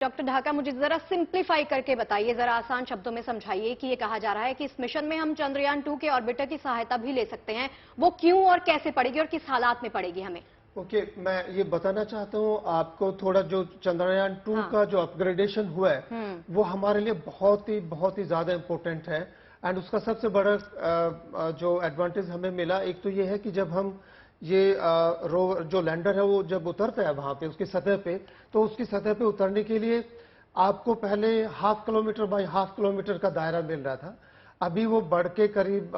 Doctor Dhaka, मुझे जरा simplify करके बताइए, जरा आसान शब्दों में समझाइए कि ये कहा जा रहा है कि इस मिशन में हम चंद्रयान 2 के ऑर्बिटर की सहायता भी ले सकते हैं। वो क्यों और कैसे पड़ेगी और किस हालात में पड़ेगी हमें? ओके, मैं ये बताना चाहता हूँ आपको थोड़ा, जो चंद्रयान 2 हाँ। का जो अपग्रेडेशन हुआ है वो हमारे लिए बहुत ही ज्यादा इंपॉर्टेंट है। एंड उसका सबसे बड़ा जो एडवांटेज हमें मिला, एक तो ये है कि जब हम ये रोवर जो लैंडर है वो जब उतरता है वहां पे उसकी सतह पे, तो उसकी सतह पे उतरने के लिए आपको पहले 1/2 किलोमीटर बाई 1/2 किलोमीटर का दायरा मिल रहा था। अभी वो बढ़ के करीब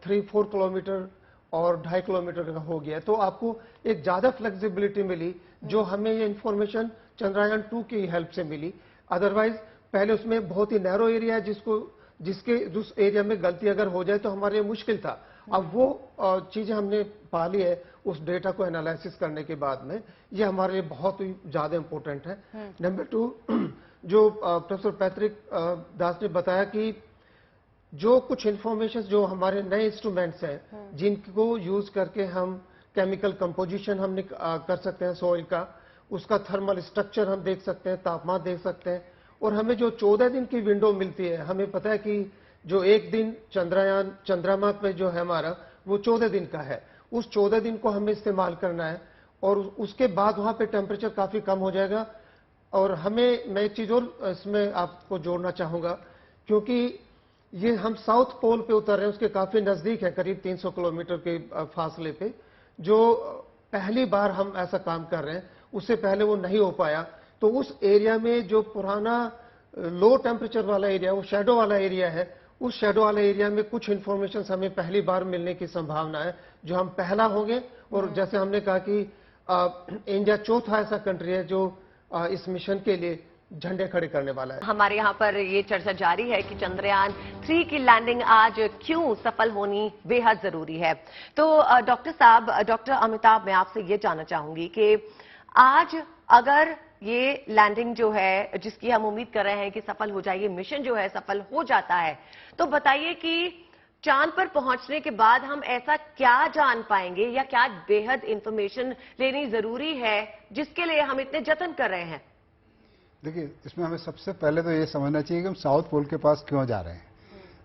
3-4 किलोमीटर और 2.5 किलोमीटर का हो गया। तो आपको एक ज्यादा फ्लेक्सिबिलिटी मिली, जो हमें ये इंफॉर्मेशन चंद्रयान 2 की हेल्प से मिली। अदरवाइज पहले उसमें बहुत ही नैरो एरिया है, जिस एरिया में गलती अगर हो जाए तो हमारे लिए मुश्किल था। अब वो चीजें हमने पा ली है उस डेटा को एनालिसिस करने के बाद में, ये हमारे लिए बहुत ही ज्यादा इंपॉर्टेंट है। नंबर 2, जो प्रोफेसर पैट्रिक दास ने बताया कि जो कुछ इंफॉर्मेशन जो हमारे नए इंस्ट्रूमेंट्स हैं जिनको यूज करके हम केमिकल कंपोजिशन हमने कर सकते हैं सॉइल का, उसका थर्मल स्ट्रक्चर हम देख सकते हैं, तापमान देख सकते हैं। और हमें जो 14 दिन की विंडो मिलती है, हमें पता है कि जो एक दिन चंद्रमा पे जो है हमारा, वो 14 दिन का है। उस 14 दिन को हमें इस्तेमाल करना है और उसके बाद वहां पे टेम्परेचर काफी कम हो जाएगा। और मैं एक चीज और इसमें आपको जोड़ना चाहूंगा, क्योंकि ये हम साउथ पोल पे उतर रहे हैं, उसके काफी नजदीक है, करीब 300 किलोमीटर के फासले पे, जो पहली बार हम ऐसा काम कर रहे हैं। उससे पहले वो नहीं हो पाया। तो उस एरिया में जो पुराना लो टेम्परेचर वाला एरिया, वो शैडो वाला एरिया है, उस शैडो वाले एरिया में कुछ इंफॉर्मेशन हमें पहली बार मिलने की संभावना है, जो हम पहला होंगे। और जैसे हमने कहा कि इंडिया चौथा ऐसा कंट्री है जो इस मिशन के लिए झंडे खड़े करने वाला है। हमारे यहाँ पर ये चर्चा जारी है कि चंद्रयान 3 की लैंडिंग आज क्यों सफल होनी बेहद जरूरी है। तो डॉक्टर साहब, डॉक्टर अमिताभ, मैं आपसे ये जानना चाहूंगी कि आज अगर ये लैंडिंग जो है, जिसकी हम उम्मीद कर रहे हैं कि सफल हो जाए, ये मिशन जो है सफल हो जाता है, तो बताइए कि चांद पर पहुंचने के बाद हम ऐसा क्या जान पाएंगे या क्या बेहद इंफॉर्मेशन लेनी जरूरी है जिसके लिए हम इतने जतन कर रहे हैं? देखिए, इसमें हमें सबसे पहले तो ये समझना चाहिए कि हम साउथ पोल के पास क्यों जा रहे हैं।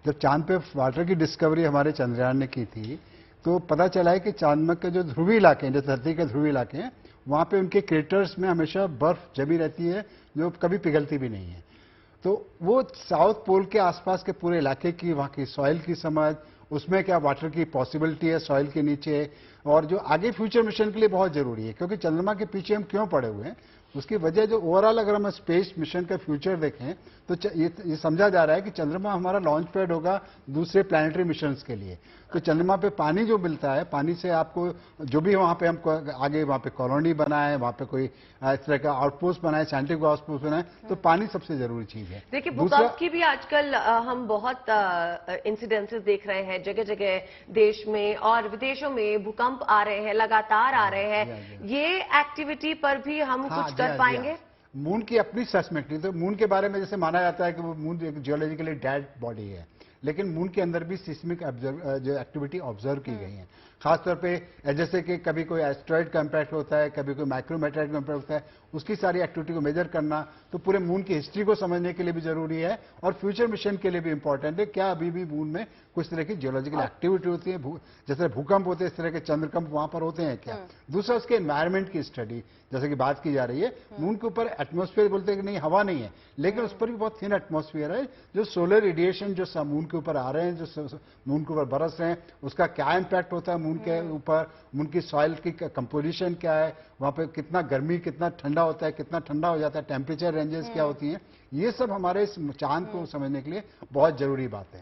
जब चांद पे वाटर की डिस्कवरी हमारे चंद्रयान ने की थी, तो पता चला है कि चांद में के जो ध्रुवीय इलाके हैं, जो धरती के ध्रुवीय इलाके हैं, वहां पे उनके क्रेटर्स में हमेशा बर्फ जमी रहती है, जो कभी पिघलती भी नहीं है। तो वो साउथ पोल के आसपास के पूरे इलाके की, वहां की सॉइल की समझ, उसमें क्या वाटर की पॉसिबिलिटी है सॉइल के नीचे, और जो आगे फ्यूचर मिशन के लिए बहुत जरूरी है। क्योंकि चंद्रमा के पीछे हम क्यों पड़े हुए हैं, उसकी वजह जो ओवरऑल अगर हम स्पेस मिशन का फ्यूचर देखें तो ये समझा जा रहा है कि चंद्रमा हमारा लॉन्च पैड होगा दूसरे प्लैनेटरी मिशंस के लिए। तो चंद्रमा पे पानी जो मिलता है, पानी से आपको जो भी वहां पे हम आगे वहां पे कॉलोनी बनाए, वहां पे कोई इस तरह का आउटपोस्ट बनाए, साइंटिफिक आउटपोस्ट बनाए, तो पानी सबसे जरूरी चीज है। देखिए, भूकंप की भी आजकल हम बहुत इंसिडेंसेस देख रहे हैं, जगह जगह देश में और विदेशों में भूकंप आ रहे हैं, लगातार आ रहे हैं। ये एक्टिविटी पर भी हम कुछ कर पाएंगे? मून की अपनी सस्पेक्ट नहीं, तो मून के बारे में जैसे माना जाता है कि वो मून एक जियोलॉजिकली डेड बॉडी है, लेकिन मून के अंदर भी सिस्मिक जो एक्टिविटी ऑब्जर्व की गई है। खासतौर पे जैसे कि कभी कोई एस्ट्रॉइड का इम्पैक्ट होता है, कभी कोई माइक्रोमेटेराइड का इम्पैक्ट होता है, उसकी सारी एक्टिविटी को मेजर करना तो पूरे मून की हिस्ट्री को समझने के लिए भी जरूरी है और फ्यूचर मिशन के लिए भी इंपॉर्टेंट है। क्या अभी भी मून में कुछ तरह की जियोलॉजिकल एक्टिविटी होती है, जैसे भूकंप होते हैं, इस तरह के चंद्रकंप वहां पर होते हैं क्या? दूसरा, उसके एनवायरमेंट की स्टडी जैसे कि बात की जा रही है। मून के ऊपर एटमॉस्फेयर बोलते हैं कि नहीं, हवा नहीं है, लेकिन उस पर भी बहुत थिन एटमॉस्फेयर है। जो सोलर रेडिएशन जो मून के ऊपर आ रहे हैं, जो मून के ऊपर बरस रहे हैं, उसका क्या इंपैक्ट होता है मून के ऊपर, मून की सॉइल की कंपोजिशन क्या है, वहां पे कितना गर्मी, कितना ठंडा होता है, कितना ठंडा हो जाता है, टेम्परेचर रेंजेस क्या होती हैं, ये सब हमारे इस चांद को समझने के लिए बहुत जरूरी बात है।